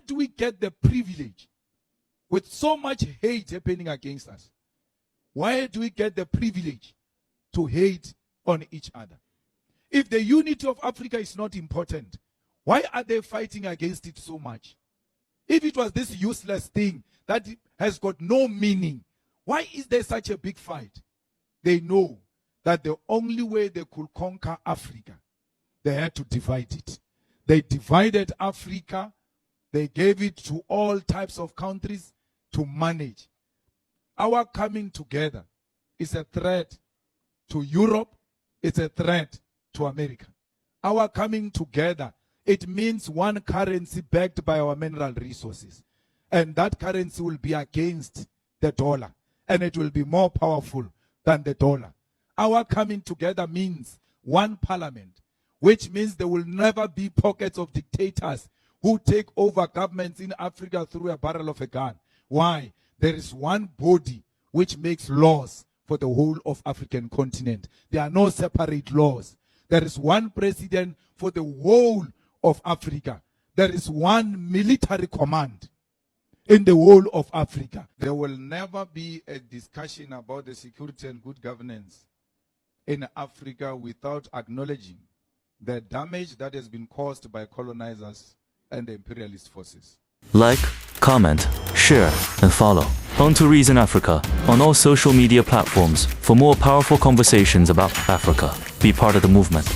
do we get the privilege, with so much hate happening against us, why do we get the privilege to hate on each other? If the unity of Africa is not important, why are they fighting against it so much? If it was this useless thing that has got no meaning, why is there such a big fight? They know that the only way they could conquer Africa, they had to divide it. They divided Africa. They gave it to all types of countries to manage. Our coming together is a threat to Europe. It's a threat to America. Our coming together, it means one currency backed by our mineral resources. And that currency will be against the dollar. And it will be more powerful than the dollar. Our coming together means one parliament, which means there will never be pockets of dictators who take over governments in Africa through a barrel of a gun. Why? There is one body which makes laws for the whole of African continent. There are no separate laws. There is one president for the whole of Africa. There is one military command in the whole of Africa. There will never be a discussion about the security and good governance in Africa without acknowledging the damage that has been caused by colonizers and the imperialist forces. Like, comment, share, and follow. On to Reason Africa on all social media platforms for more powerful conversations about Africa. Be part of the movement.